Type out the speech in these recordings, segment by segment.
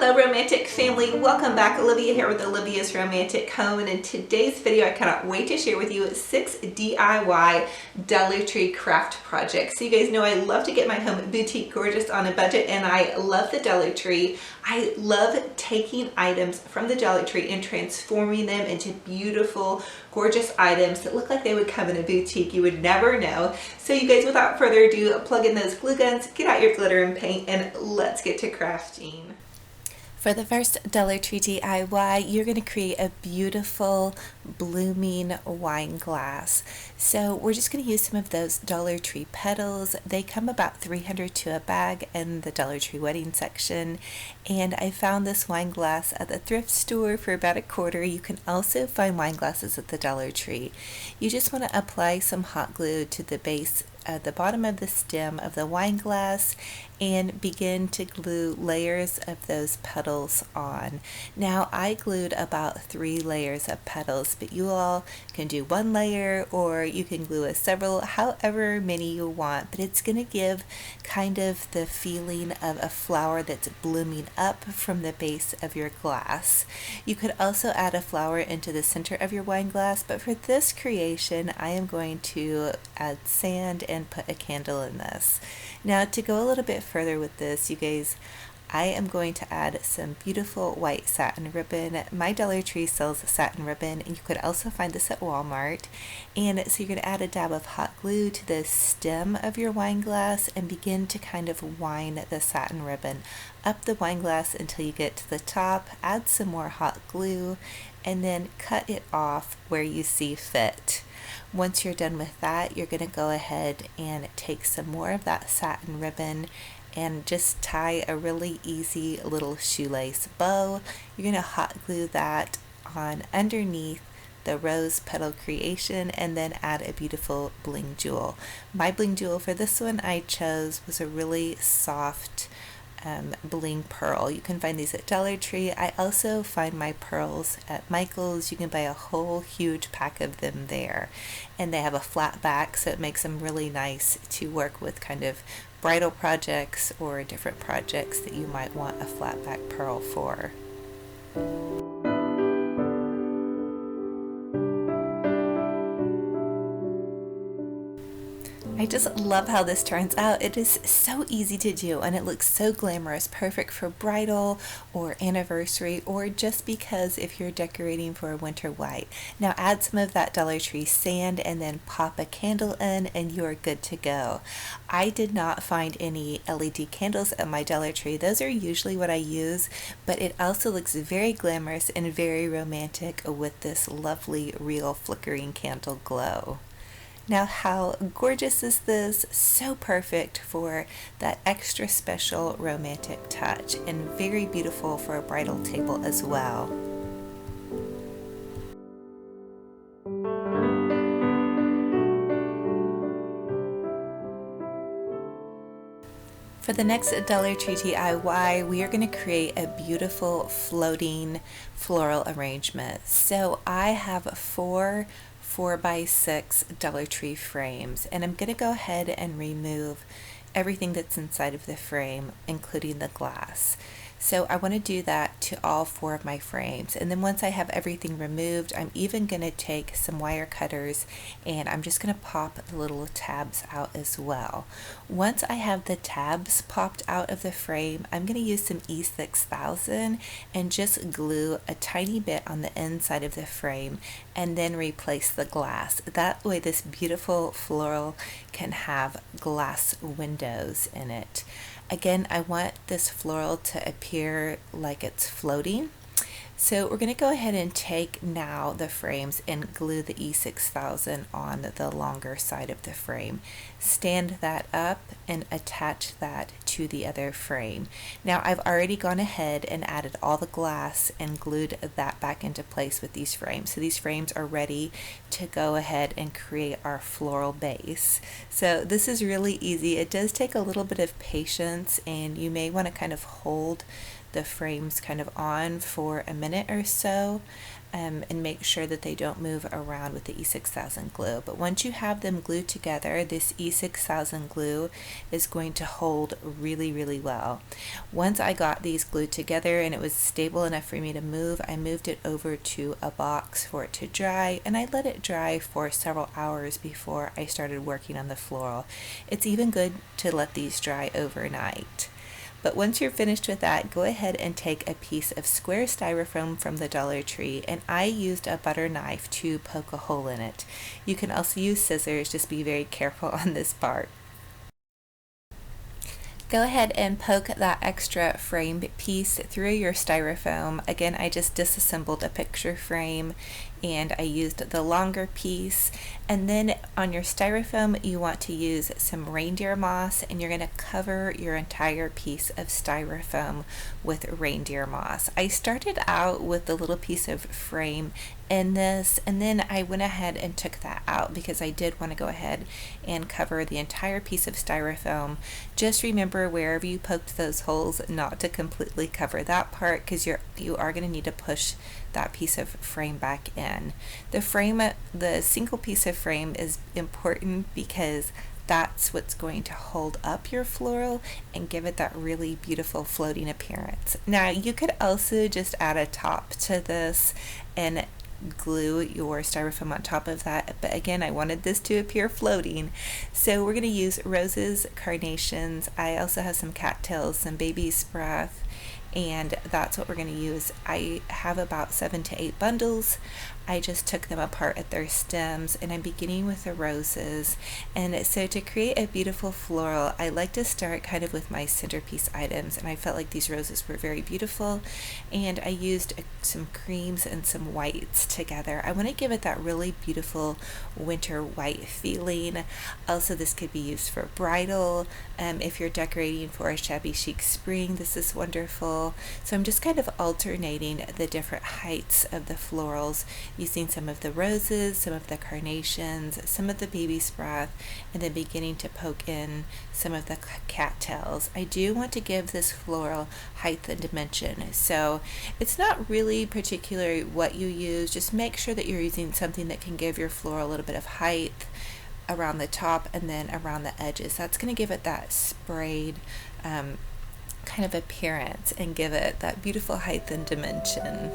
Hello romantic family, welcome back. Olivia here with Olivia's Romantic Home, and in today's video I cannot wait to share with you 6 DIY Dollar Tree craft projects. So you guys know I love to get my home boutique gorgeous on a budget, and I love the Dollar Tree. I love taking items from the Dollar Tree and transforming them into beautiful gorgeous items that look like they would come in a boutique. You would never know. So you guys, without further ado, plug in those glue guns, get out your glitter and paint, and let's get to crafting. For the first Dollar Tree DIY, you're going to create a beautiful blooming wine glass. So we're just going to use some of those Dollar Tree petals. They come about $300 to a bag in the Dollar Tree wedding section. And I found this wine glass at the thrift store for about $1.25. You can also find wine glasses at the Dollar Tree. You just want to apply some hot glue to the base at the bottom of the stem of the wine glass and begin to glue layers of those petals on. Now I glued about 3 layers of petals, but you all can do 1 layer or you can glue a several, however many you want, but it's going to give kind of the feeling of a flower that's blooming up from the base of your glass. You could also add a flower into the center of your wine glass, but for this creation I am going to add sand and put a candle in this. Now to go a little bit further with this, you guys, I am going to add some beautiful white satin ribbon. My Dollar Tree sells satin ribbon, and you could also find this at Walmart. And so you're going to add a dab of hot glue to the stem of your wine glass and begin to kind of wind the satin ribbon up the wine glass until you get to the top. Add some more hot glue and then cut it off where you see fit. Once you're done with that, you're going to go ahead and take some more of that satin ribbon and just tie a really easy little shoelace bow. You're going to hot glue that on underneath the rose petal creation and then add a beautiful bling jewel. My bling jewel for this one I chose was a really soft bling pearl. You can find these at Dollar Tree. I also find my pearls at Michael's. You can buy a whole huge pack of them there, and they have a flat back, so it makes them really nice to work with kind of bridal projects or different projects that you might want a flat back pearl for. I just love how this turns out. It is so easy to do and it looks so glamorous, perfect for bridal or anniversary, or just because if you're decorating for a winter white. Now add some of that Dollar Tree sand and then pop a candle in and you're good to go. I did not find any LED candles at my Dollar Tree. Those are usually what I use, but it also looks very glamorous and very romantic with this lovely real flickering candle glow. Now how gorgeous is this? So perfect for that extra special romantic touch, and very beautiful for a bridal table as well. For the next Dollar Tree DIY, we are going to create a beautiful floating floral arrangement. So I have 4x6 Dollar Tree frames, and I'm going to go ahead and remove everything that's inside of the frame, including the glass. So I want to do that to all 4 of my frames, and then once I have everything removed, I'm even going to take some wire cutters and I'm just going to pop the little tabs out as well. Once I have the tabs popped out of the frame, I'm going to use some E6000 and just glue a tiny bit on the inside of the frame and then replace the glass. That way this beautiful floral can have glass windows in it. Again, I want this floral to appear like it's floating. So we're going to go ahead and take now the frames and glue the E6000 on the longer side of the frame. Stand that up and attach that to the other frame. Now I've already gone ahead and added all the glass and glued that back into place with these frames. So these frames are ready to go ahead and create our floral base. So this is really easy. It does take a little bit of patience, and you may want to kind of hold the frames kind of on for a minute or so. and make sure that they don't move around with the E6000 glue. But once you have them glued together, this E6000 glue is going to hold really well. Once I got these glued together and it was stable enough for me to move, I moved it over to a box for it to dry, and I let it dry for several hours before I started working on the floral. It's even good to let these dry overnight. But once you're finished with that, go ahead and take a piece of square styrofoam from the Dollar Tree, and I used a butter knife to poke a hole in it. You can also use scissors, just be very careful on this part. Go ahead and poke that extra frame piece through your styrofoam. Again, I just disassembled a picture frame and I used the longer piece. And then on your styrofoam, you want to use some reindeer moss, and you're going to cover your entire piece of styrofoam with reindeer moss. I started out with the little piece of frame in this, and then I went ahead and took that out because I did want to go ahead and cover the entire piece of styrofoam. Just remember, wherever you poked those holes, not to completely cover that part, because you are going to need to push that piece of frame back in. The single piece of frame is important because that's what's going to hold up your floral and give it that really beautiful floating appearance. Now you could also just add a top to this and glue your styrofoam on top of that, but again, I wanted this to appear floating, so we're going to use roses, carnations. I also have some cattails, some baby's breath, and that's what we're going to use. I have about 7 to 8 bundles. I just took them apart at their stems, and I'm beginning with the roses. And so to create a beautiful floral, I like to start kind of with my centerpiece items, and I felt like these roses were very beautiful, and I used some creams and some whites together. I want to give it that really beautiful winter white feeling. Also, this could be used for bridal. If you're decorating for a shabby chic spring, this is wonderful. So I'm just kind of alternating the different heights of the florals, using some of the roses, some of the carnations, some of the baby's breath, and then beginning to poke in some of the cattails. I do want to give this floral height and dimension, so it's not really particular what you use. Just make sure that you're using something that can give your floral a little bit of height around the top and then around the edges. That's going to give it that sprayed kind of appearance and give it that beautiful height and dimension.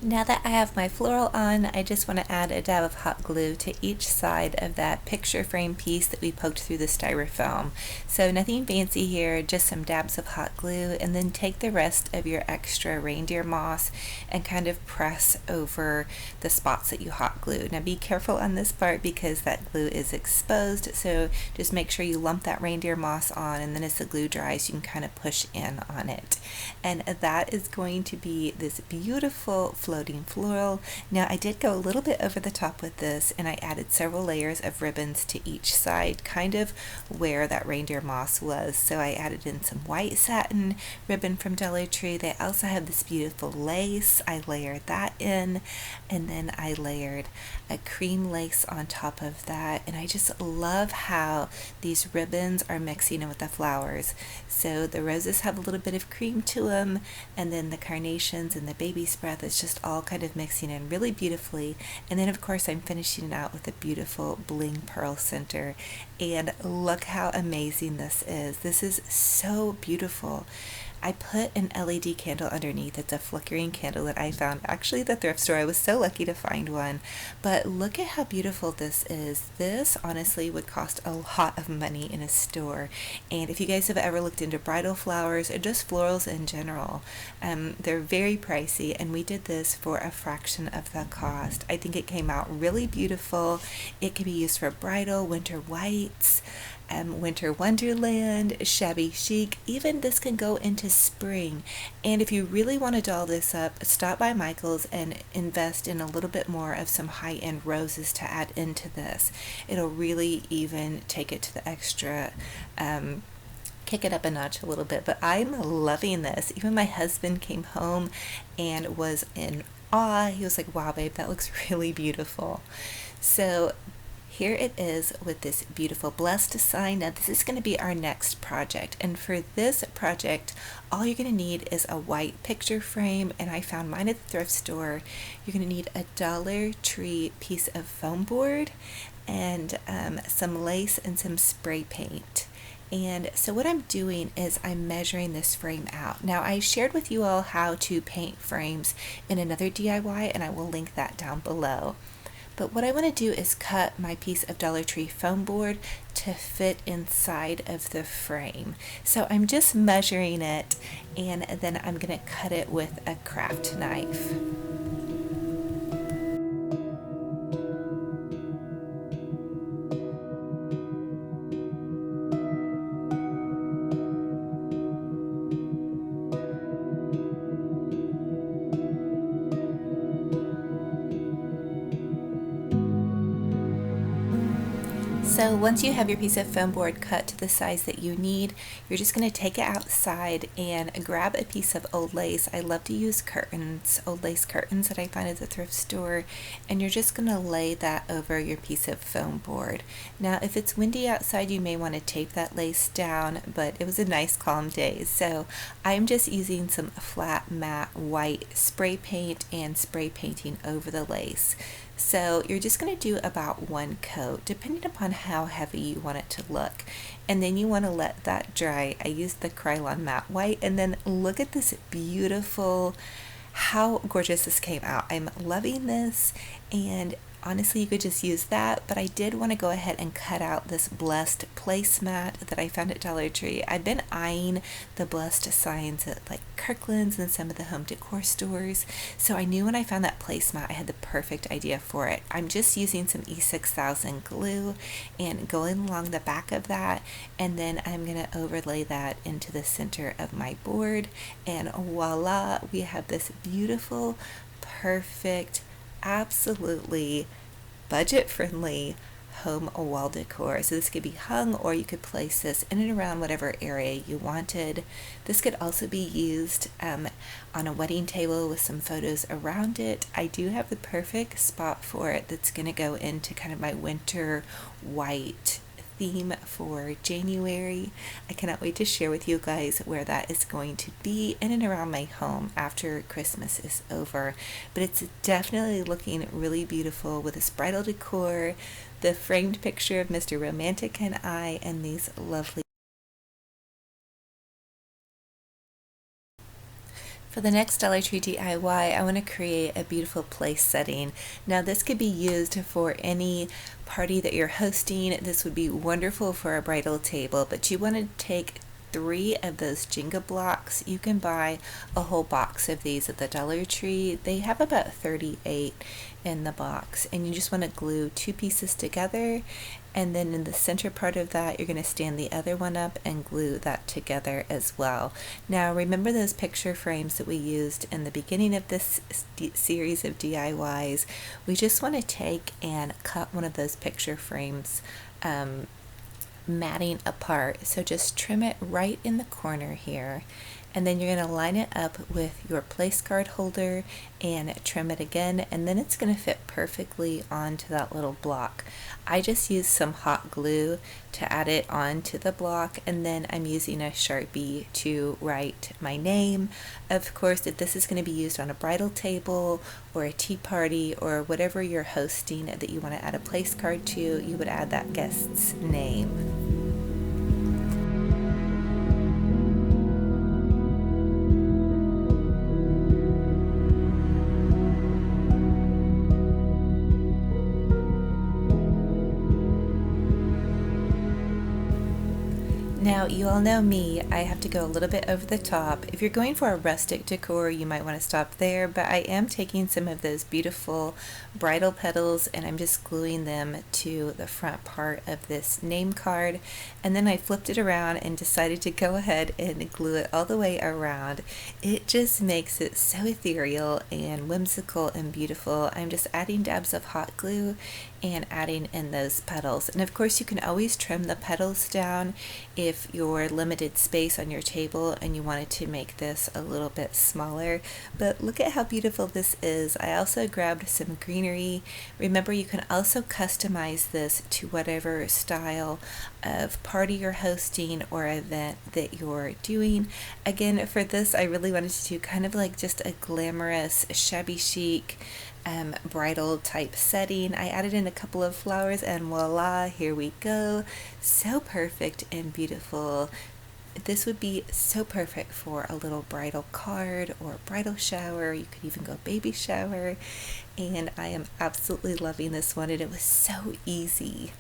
Now that I have my floral on, I just want to add a dab of hot glue to each side of that picture frame piece that we poked through the styrofoam. So nothing fancy here, just some dabs of hot glue, and then take the rest of your extra reindeer moss and kind of press over the spots that you hot glued. Now be careful on this part because that glue is exposed, so just make sure you lump that reindeer moss on, and then as the glue dries you can kind of push in on it. And that is going to be this beautiful floating floral. Now I did go a little bit over the top with this, and I added several layers of ribbons to each side, kind of where that reindeer moss was. So I added in some white satin ribbon from Dollar Tree. They also have this beautiful lace. I layered that in, and then I layered a cream lace on top of that, and I just love how these ribbons are mixing in with the flowers. So the roses have a little bit of cream to them, and then the carnations and the baby's breath is just just all kind of mixing in really beautifully. And then of course I'm finishing it out with a beautiful bling pearl center. And look how amazing this is. This is so beautiful. I put an LED candle underneath. It's a flickering candle that I found actually at the thrift store. I was so lucky to find one. But look at how beautiful this is. This honestly would cost a lot of money in a store. And if you guys have ever looked into bridal flowers or just florals in general, they're very pricey, and we did this for a fraction of the cost. I think it came out really beautiful. It can be used for bridal, winter whites, winter wonderland, shabby chic. Even this can go into spring. And if you really want to doll this up, stop by Michael's and invest in a little bit more of some high-end roses to add into this. It'll really even take it to the extra, kick it up a notch a little bit. But I'm loving this. Even my husband came home and was in awe. He was like, wow babe, that looks really beautiful. So here it is with this beautiful blessed sign. Now this is going to be our next project, and for this project all you're going to need is a white picture frame, and I found mine at the thrift store. You're going to need a Dollar Tree piece of foam board and some lace and some spray paint. And so what I'm doing is I'm measuring this frame out. Now I shared with you all how to paint frames in another DIY, and I will link that down below. But what I want to do is cut my piece of Dollar Tree foam board to fit inside of the frame. So I'm just measuring it, and then I'm going to cut it with a craft knife. So once you have your piece of foam board cut to the size that you need, you're just going to take it outside and grab a piece of old lace. I love to use curtains, old lace curtains that I find at the thrift store, and you're just going to lay that over your piece of foam board. Now if it's windy outside you may want to tape that lace down, but it was a nice calm day, so I'm just using some flat matte white spray paint and spray painting over the lace. So you're just going to do about one coat depending upon how heavy you want it to look, and then you want to let that dry. I used the Krylon matte white, and then look at this beautiful, how gorgeous this came out. I'm loving this, and honestly you could just use that, but I did want to go ahead and cut out this blessed placemat that I found at Dollar Tree. I've been eyeing the blessed signs at like Kirkland's and some of the home decor stores, so I knew when I found that placemat I had the perfect idea for it. I'm just using some E6000 glue and going along the back of that, and then I'm going to overlay that into the center of my board, and voila, we have this beautiful, perfect, absolutely budget-friendly home wall decor. So this could be hung, or you could place this in and around whatever area you wanted. This could also be used on a wedding table with some photos around it. I do have the perfect spot for it that's going to go into kind of my winter white theme for January. I cannot wait to share with you guys where that is going to be in and around my home after Christmas is over. But it's definitely looking really beautiful with this bridal decor, the framed picture of Mr. Romantic and I, and these lovely. For the next Dollar Tree DIY, I want to create a beautiful place setting. Now this could be used for any party that you're hosting. This would be wonderful for a bridal table, but you want to take 3 of those Jenga blocks. You can buy a whole box of these at the Dollar Tree. They have about 38 in the box, and you just want to glue 2 pieces together, and then in the center part of that you're going to stand the other one up and glue that together as well. Now remember those picture frames that we used in the beginning of this series of DIYs? We just want to take and cut one of those picture frames matting apart, so just trim it right in the corner here, and then you're going to line it up with your place card holder and trim it again, and then it's going to fit perfectly onto that little block. I just used some hot glue to add it onto the block, and then I'm using a Sharpie to write my name. Of course, if this is going to be used on a bridal table or a tea party or whatever you're hosting that you want to add a place card to, you would add that guest's name. Now, you all know me, I have to go a little bit over the top. If you're going for a rustic decor, you might want to stop there, but I am taking some of those beautiful bridal petals and I'm just gluing them to the front part of this name card. And then I flipped it around and decided to go ahead and glue it all the way around. It just makes it so ethereal and whimsical and beautiful. I'm just adding dabs of hot glue and adding in those petals. And of course, you can always trim the petals down if you're limited space on your table and you wanted to make this a little bit smaller. But look at how beautiful this is. I also grabbed some greenery. Remember, you can also customize this to whatever style of party you're hosting or event that you're doing. Again, for this, I really wanted to do kind of like just a glamorous, shabby chic bridal type setting. I added in a couple of flowers and voila, here we go. So perfect and beautiful. This would be so perfect for a little bridal card or bridal shower. You could even go baby shower. And I am absolutely loving this one, and it was so easy.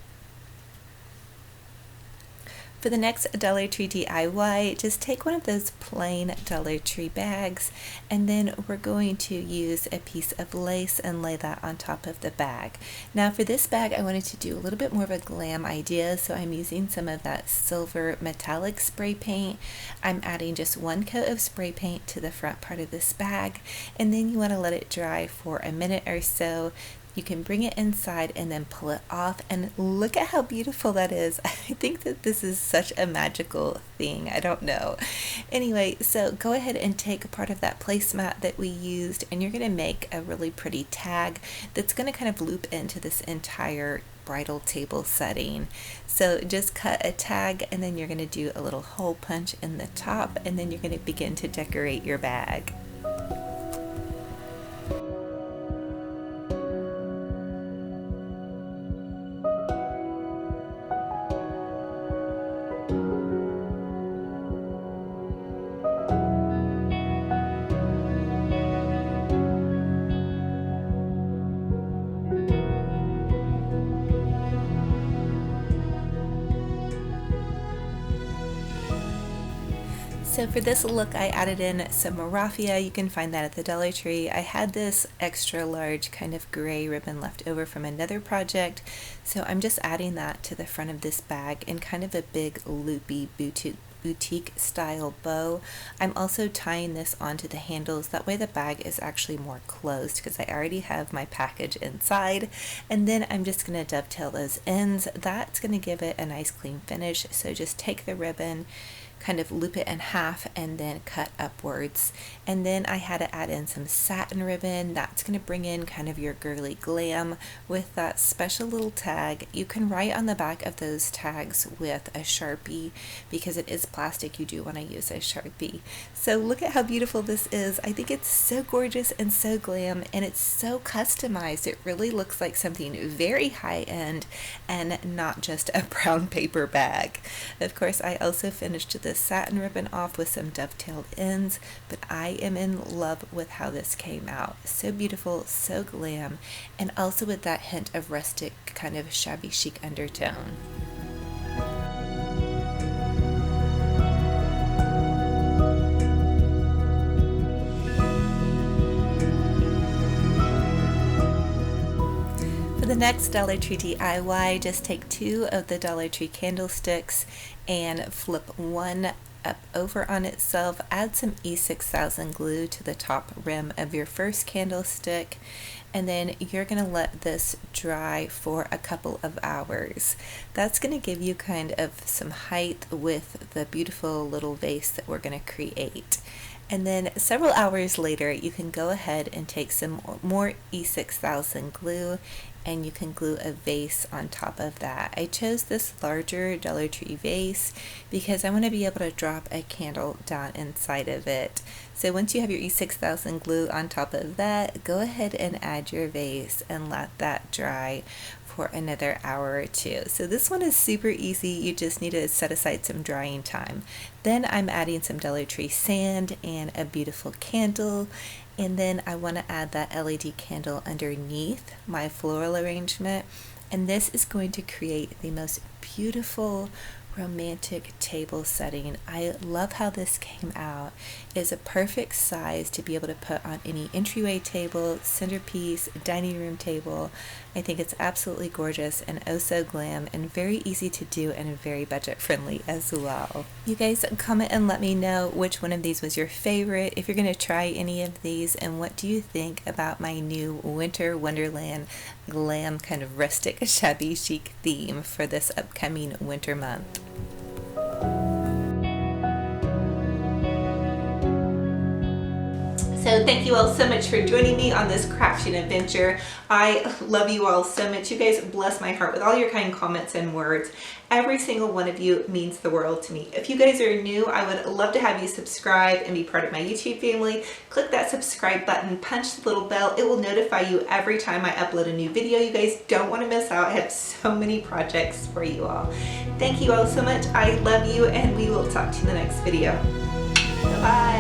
For the next Dollar Tree DIY, just take one of those plain Dollar Tree bags, and then we're going to use a piece of lace and lay that on top of the bag. Now for this bag, I wanted to do a little bit more of a glam idea, so I'm using some of that silver metallic spray paint. I'm adding just one coat of spray paint to the front part of this bag, and then you want to let it dry for a minute or so. You can bring it inside and then pull it off, and look at how beautiful that is. I think that this is such a magical thing. I don't know. Anyway, so go ahead and take part of that placemat that we used, and you're going to make a really pretty tag that's going to kind of loop into this entire bridal table setting. So just cut a tag, and then you're going to do a little hole punch in the top, and then you're going to begin to decorate your bag. So for this look, I added in some raffia. You can find that at the Dollar Tree. I had this extra large kind of gray ribbon left over from another project, so I'm just adding that to the front of this bag in kind of a big loopy boutique style bow. I'm also tying this onto the handles. That way the bag is actually more closed because I already have my package inside. And then I'm just going to dovetail those ends. That's going to give it a nice clean finish. So just take the ribbon, kind of loop it in half, and then cut upwards. And then I had to add in some satin ribbon. That's going to bring in kind of your girly glam with that special little tag. You can write on the back of those tags with a Sharpie. Because it is plastic, you do want to use a Sharpie. So look at how beautiful this is. I think it's so gorgeous and so glam, and it's so customized. It really looks like something very high-end and not just a brown paper bag. Of course, I also finished this satin ribbon off with some dovetailed ends, but I am in love with how this came out. So beautiful, so glam, and also with that hint of rustic kind of shabby chic undertone. For the next Dollar Tree DIY, just take 2 of the Dollar Tree candlesticks and flip one up over on itself. Add some E6000 glue to the top rim of your first candlestick, and then you're going to let this dry for a couple of hours. That's going to give you kind of some height with the beautiful little vase that we're going to create. And then several hours later, you can go ahead and take some more E6000 glue, and you can glue a vase on top of that. I chose this larger Dollar Tree vase because I want to be able to drop a candle down inside of it. So once you have your E6000 glue on top of that, go ahead and add your vase and let that dry for another hour or two. So this one is super easy. You just need to set aside some drying time. Then I'm adding some Dollar Tree sand and a beautiful candle. And then I want to add that LED candle underneath my floral arrangement. And this is going to create the most beautiful romantic table setting. I love how this came out. It's a perfect size to be able to put on any entryway table, centerpiece, dining room table. I think it's absolutely gorgeous and oh so glam, and very easy to do and very budget friendly as well. You guys comment and let me know which one of these was your favorite, if you're going to try any of these, and what do you think about my new Winter Wonderland glam kind of rustic shabby chic theme for this upcoming winter month. So thank you all so much for joining me on this crafting adventure. I love you all so much. You guys bless my heart with all your kind comments and words. Every single one of you means the world to me. If you guys are new, I would love to have you subscribe and be part of my YouTube family. Click that subscribe button, punch the little bell. It will notify you every time I upload a new video. You guys don't want to miss out. I have so many projects for you all. Thank you all so much. I love you, and we will talk to you in the next video. Bye-bye.